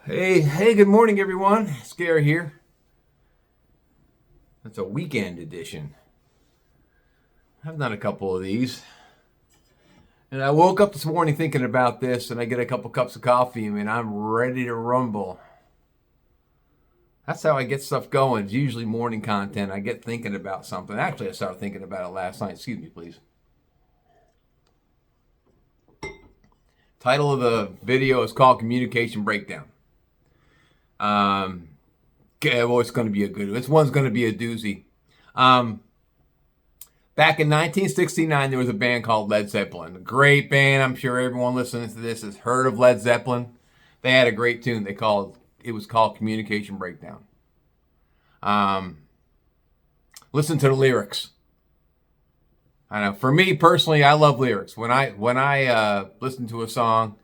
Hey, good morning, everyone. Scary here. That's a weekend edition. I've done a couple of these. And I woke up this morning thinking about this, and I get a couple cups of coffee, and I'm ready to rumble. That's how I get stuff going. It's usually morning content. I get thinking about something. Actually, I started thinking about it last night. Excuse me, please. Title of the video is called Communication Breakdown. Well, it's going to be a good one. This one's going to be a doozy. Back in 1969, there was a band called Led Zeppelin. A great band. I'm sure everyone listening to this has heard of Led Zeppelin. They had a great tune. It was called Communication Breakdown. Listen to the lyrics. I know. For me personally, I love lyrics. When I listen to a song,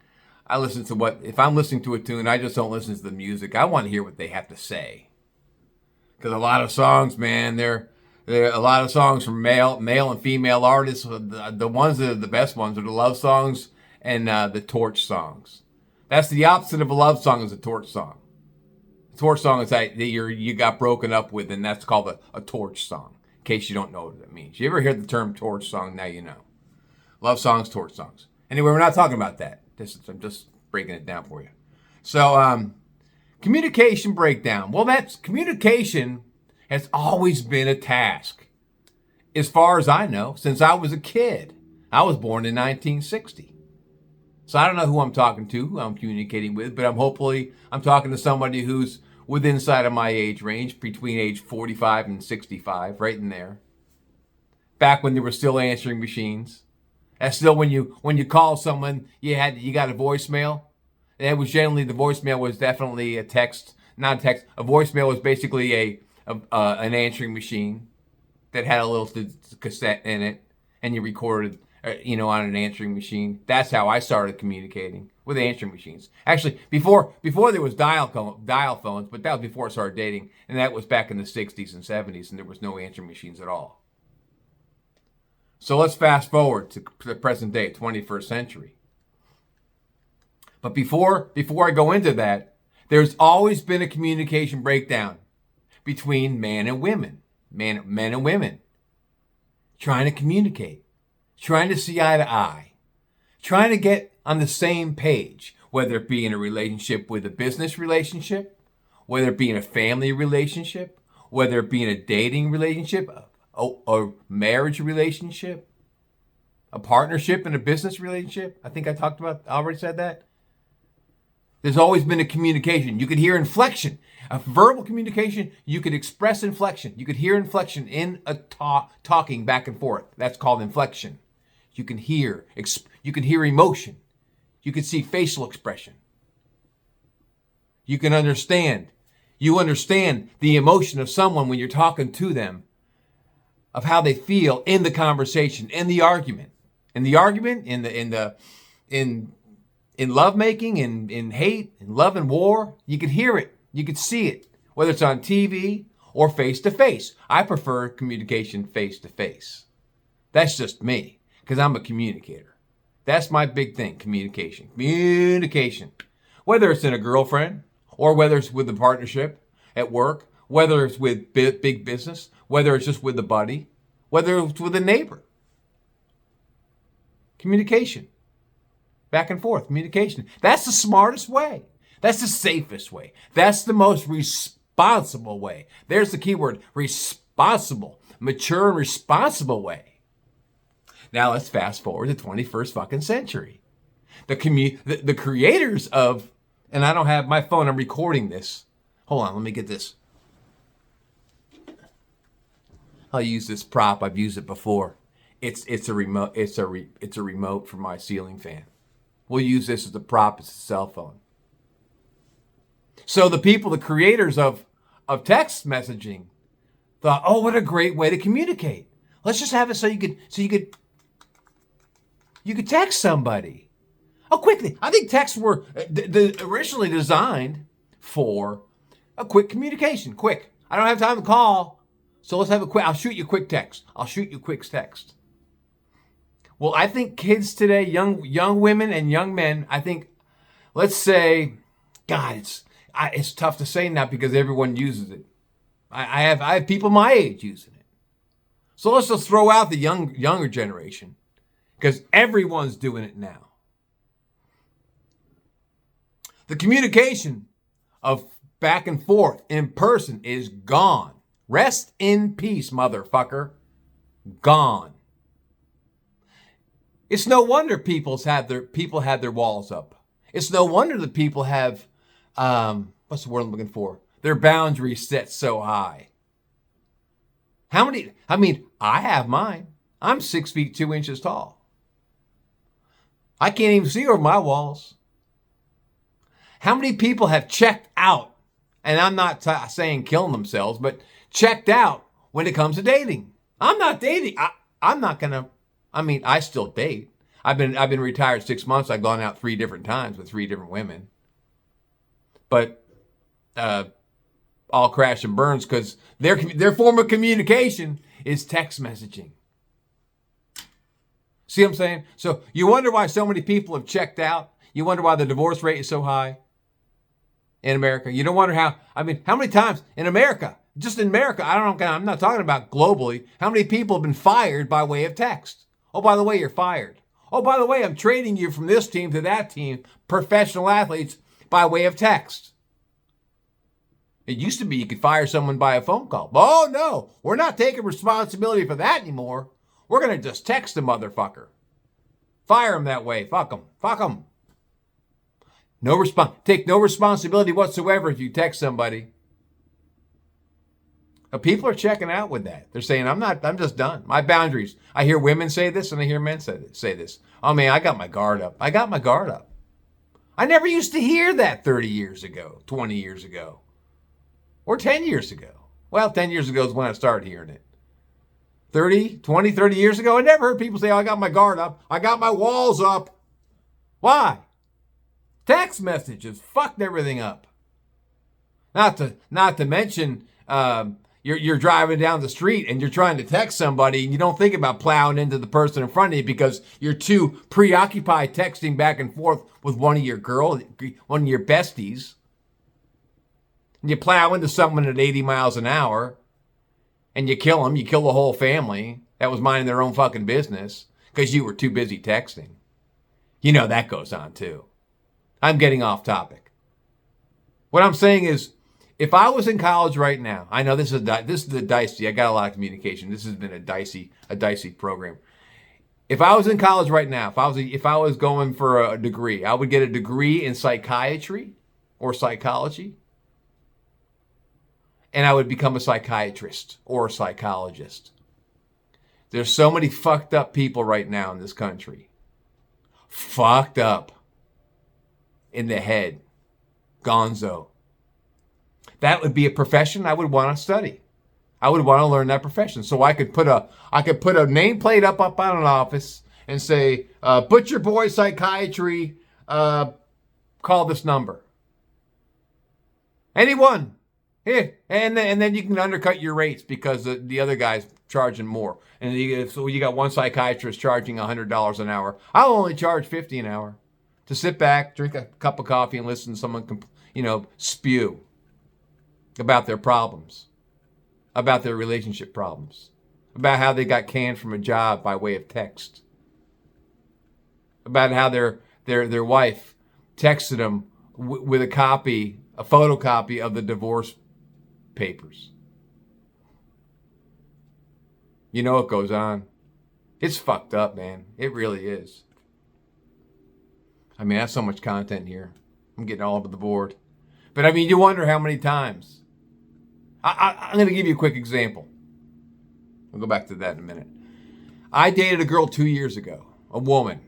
I listen to if I'm listening to a tune, I just don't listen to the music. I want to hear what they have to say. Because a lot of songs, man, there are a lot of songs from male and female artists. The ones that are the best ones are the love songs and the torch songs. That's the opposite of a love song is a torch song. A torch song is that you got broken up with, and that's called a torch song. In case you don't know what that means. You ever hear the term torch song? Now you know. Love songs, torch songs. Anyway, we're not talking about that. I'm just breaking it down for you. So, communication breakdown. Well, communication has always been a task. As far as I know, since I was a kid. I was born in 1960. So I don't know who I'm talking to, who I'm communicating with, but I'm talking to somebody who's within inside of my age range, between age 45 and 65, right in there. Back when there were still answering machines. That's still when you call someone, you got a voicemail. And it was generally, the voicemail was definitely a text, not a text. A voicemail was basically an answering machine that had a little cassette in it, and you recorded, on an answering machine. That's how I started communicating with answering machines. Actually, before there was dial phones, but that was before I started dating, and that was back in the 60s and 70s, and there was no answering machines at all. So let's fast forward to the present day, 21st century. But before I go into that, there's always been a communication breakdown between men and women, men and women, trying to communicate, trying to see eye to eye, trying to get on the same page, whether it be in a relationship with a business relationship, whether it be in a family relationship, whether it be in a dating relationship, a marriage relationship, a partnership in a business relationship. I think I already said that. There's always been a communication. You could hear inflection. A verbal communication, you could express inflection. You could hear inflection in a talking back and forth. That's called inflection. You can hear emotion. You can see facial expression. You can understand. You understand the emotion of someone when you're talking to them, of how they feel in the conversation, in the argument. In lovemaking, in hate, in love and war, you could hear it. You could see it, whether it's on TV or face to face. I prefer communication face to face. That's just me, because I'm a communicator. That's my big thing, communication. Communication. Whether it's in a girlfriend, or whether it's with a partnership at work, whether it's with big business, whether it's just with a buddy, whether it's with a neighbor. Communication. Back and forth, communication. That's the smartest way. That's the safest way. That's the most responsible way. There's the key word, responsible. Mature and responsible way. Now let's fast forward to 21st fucking century. The creators of, and I don't have my phone, I'm recording this. Hold on, let me get this. I'll use this prop. I've used it before. It's a remote. It's a remote for my ceiling fan. We'll use this as a prop. It's a cell phone. So the creators of text messaging, thought, oh, what a great way to communicate. Let's just have it so you could text somebody. Oh, quickly. I think texts were originally designed for a quick communication. Quick. I don't have time to call. So let's have I'll shoot you a quick text. Well, I think kids today, young women and young men, I think, let's say, God, It's tough to say now because everyone uses it. I have people my age using it. So let's just throw out the younger generation because everyone's doing it now. The communication of back and forth in person is gone. Rest in peace, motherfucker. Gone. It's no wonder people had their walls up. It's no wonder that people have what's the word I'm looking for? Their boundaries set so high. How many? I mean, I have mine. I'm 6 feet 2 inches tall. I can't even see over my walls. How many people have checked out? And I'm not saying killing themselves, but checked out when it comes to dating. I'm not dating. I'm not gonna. I mean, I still date. I've been retired 6 months. I've gone out 3 different times with 3 different women. But all crash and burns because their form of communication is text messaging. See what I'm saying? So you wonder why so many people have checked out. You wonder why the divorce rate is so high in America. You don't wonder how many times in America, just in America, I'm not talking about globally, how many people have been fired by way of text? Oh, by the way, you're fired. Oh, by the way, I'm trading you from this team to that team, professional athletes, by way of text. It used to be you could fire someone by a phone call. Oh, no, we're not taking responsibility for that anymore. We're going to just text the motherfucker. Fire him that way. Fuck him. Fuck him. Take no responsibility whatsoever if you text somebody. People are checking out with that. They're saying, I'm just done. My boundaries. I hear women say this and I hear men say this. Oh man, I got my guard up. I never used to hear that 30 years ago, 20 years ago, or 10 years ago. Well, 10 years ago is when I started hearing it. 30 years ago, I never heard people say, oh, I got my guard up. I got my walls up. Why? Text messages fucked everything up. Not to mention, you're driving down the street and you're trying to text somebody and you don't think about plowing into the person in front of you because you're too preoccupied texting back and forth with one of your besties. And you plow into someone at 80 miles an hour and you kill them. You kill the whole family that was minding their own fucking business because you were too busy texting. You know that goes on too. I'm getting off topic. What I'm saying is, if I was in college right now, I know this is a dicey. I got a lot of communication. This has been a dicey program. If I was in college right now, if I was going for a degree, I would get a degree in psychiatry or psychology, and I would become a psychiatrist or a psychologist. There's so many fucked up people right now in this country. Fucked up in the head. Gonzo. That would be a profession I would want to study. I would want to learn that profession. So I could put a nameplate up on an office and say, Butcher Boy Psychiatry, call this number. Anyone. Here. And then you can undercut your rates because the other guy's charging more. And so you got one psychiatrist charging $100 an hour. I'll only charge $50 an hour to sit back, drink a cup of coffee, and listen to someone, spew about their problems, about their relationship problems, about how they got canned from a job by way of text, about how their wife texted them with a photocopy of the divorce papers. You know what goes on. It's fucked up, man. It really is. I mean, that's so much content here. I'm getting all over the board. But I mean, you wonder how many times. I'm going to give you a quick example. We'll go back to that in a minute. I dated a girl 2 years ago. A woman.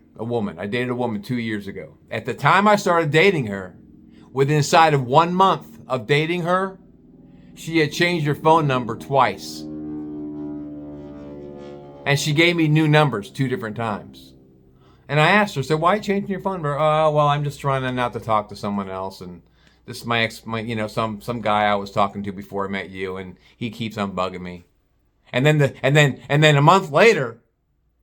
I dated a woman 2 years ago. At the time I started dating her, within inside of 1 month of dating her, she had changed her phone number twice. And she gave me new numbers 2 different times. And I asked her, so why are you changing your phone number? Oh, well, I'm just trying not to talk to someone else. And this is my some guy I was talking to before I met you, and he keeps on bugging me. And then a month later,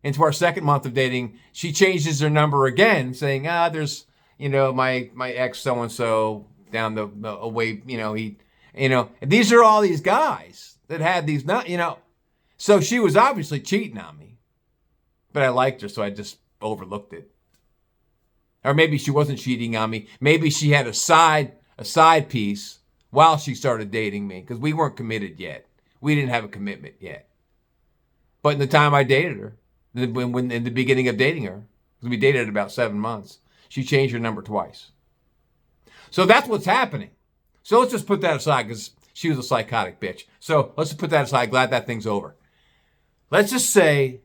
into our second month of dating, she changes her number again, saying, there's, my ex so-and-so down the away. These are all these guys that had these, So she was obviously cheating on me, but I liked her, so I just overlooked it. Or maybe she wasn't cheating on me. Maybe she had a side piece while she started dating me, because we weren't committed yet. We didn't have a commitment yet. But in the time I dated her, when in the beginning of dating her, because we dated about 7 months, she changed her number twice. So that's what's happening. So let's just put that aside, because she was a psychotic bitch. So let's just put that aside. Glad that thing's over. Let's just say,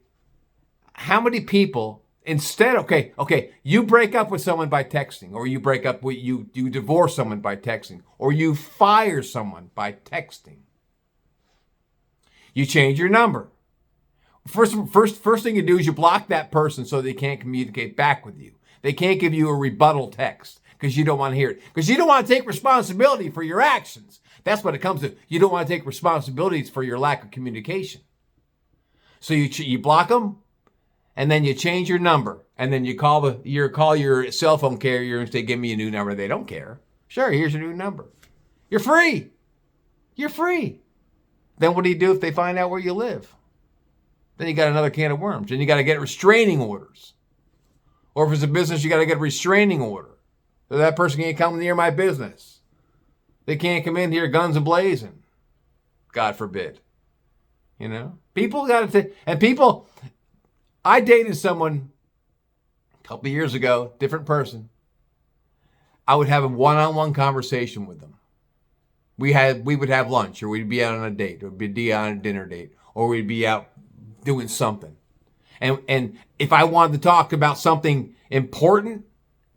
how many people instead, you break up with someone by texting, or you break up with, you divorce someone by texting, or you fire someone by texting. You change your number. First thing you do is you block that person so they can't communicate back with you. They can't give you a rebuttal text because you don't want to hear it. Because you don't want to take responsibility for your actions. That's what it comes to. You don't want to take responsibilities for your lack of communication. So you block them, and then you change your number, and then you call your cell phone carrier and say, "Give me a new number." They don't care. Sure, here's your new number. You're free. You're free. Then what do you do if they find out where you live? Then you got another can of worms, and you got to get restraining orders. Or if it's a business, you got to get a restraining order. So that person can't come near my business. They can't come in here guns a-blazing. God forbid. People got to, and people, I dated someone a couple of years ago, different person. I would have a one-on-one conversation with them. We would have lunch, or we'd be out on a date, or we'd be on a dinner date, or we'd be out doing something. And if I wanted to talk about something important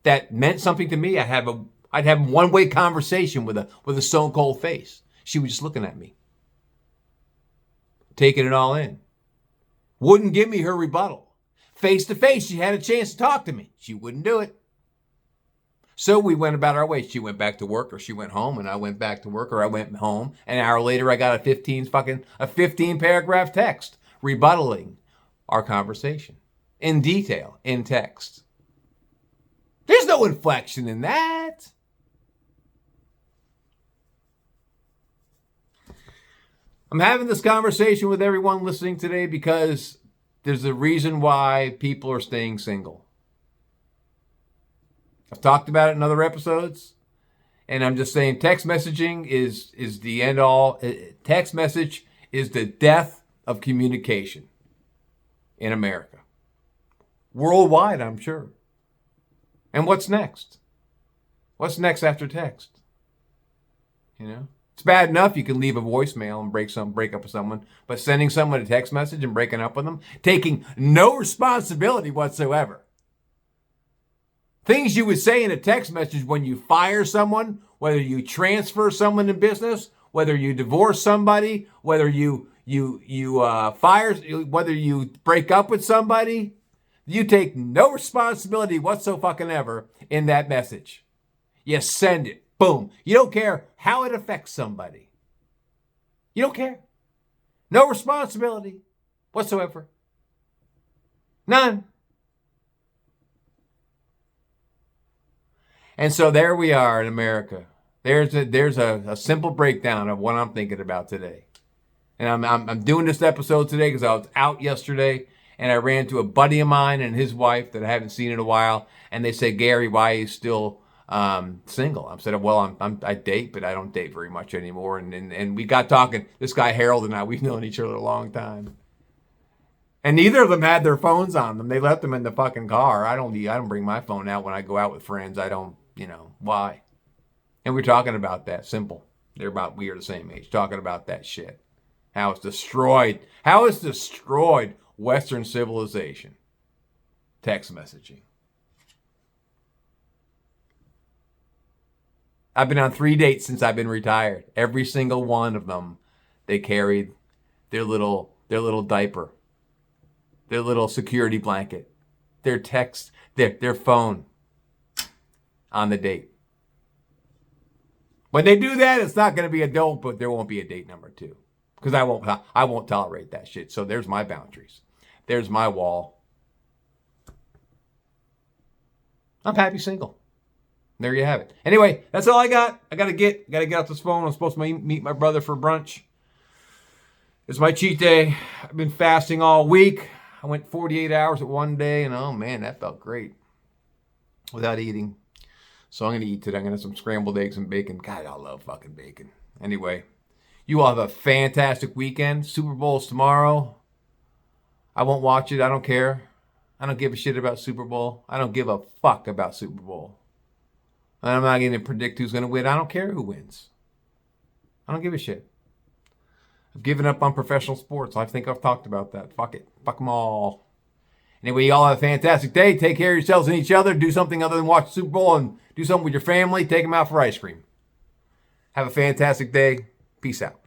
that meant something to me, I'd have a one-way conversation with a stone cold face. She was just looking at me, taking it all in. Wouldn't give me her rebuttal. Face to face, she had a chance to talk to me. She wouldn't do it. So we went about our way. She went back to work, or she went home, and I went back to work, or I went home. An hour later, I got a 15 paragraph text rebuttaling our conversation in detail, in text. There's no inflection in that. I'm having this conversation with everyone listening today because there's a reason why people are staying single. I've talked about it in other episodes, and I'm just saying text messaging is the end all. Text message is the death of communication in America. Worldwide, I'm sure. And what's next? What's next after text? It's bad enough you can leave a voicemail and break up with someone, but sending someone a text message and breaking up with them, taking no responsibility whatsoever. Things you would say in a text message when you fire someone, whether you transfer someone in business, whether you divorce somebody, whether you fire, whether you break up with somebody, you take no responsibility whatsoever in that message. You send it. Boom. You don't care how it affects somebody. You don't care. No responsibility whatsoever. None. And so there we are in America. There's a simple breakdown of what I'm thinking about today. And I'm doing this episode today because I was out yesterday and I ran into a buddy of mine and his wife that I haven't seen in a while. And they said, "Gary, why are you still single?" I said, "Well, I date, but I don't date very much anymore." And we got talking. This guy Harold and I, we've known each other a long time. And neither of them had their phones on them. They left them in the fucking car. I don't bring my phone out when I go out with friends. I don't, why? And we're talking about that. Simple. We are the same age. Talking about that shit. How it's destroyed Western civilization. Text messaging. I've been on 3 dates since I've been retired. Every single one of them, they carried their little diaper, their little security blanket, their text, their phone on the date. When they do that, it's not going to be but there won't be a date number 2. Because I won't tolerate that shit. So there's my boundaries. There's my wall. I'm happy single. There you have it. Anyway, that's all I got. I gotta get off this phone. I'm supposed to meet my brother for brunch. It's my cheat day. I've been fasting all week. I went 48 hours at one day, and oh man, that felt great without eating. So I'm gonna eat today. I'm gonna have some scrambled eggs and bacon. God, I love fucking bacon. Anyway, you all have a fantastic weekend. Super Bowl's tomorrow. I won't watch it. I don't care. I don't give a shit about Super Bowl. I don't give a fuck about Super Bowl. And I'm not going to predict who's going to win. I don't care who wins. I don't give a shit. I've given up on professional sports. I think I've talked about that. Fuck it. Fuck them all. Anyway, y'all have a fantastic day. Take care of yourselves and each other. Do something other than watch the Super Bowl and do something with your family. Take them out for ice cream. Have a fantastic day. Peace out.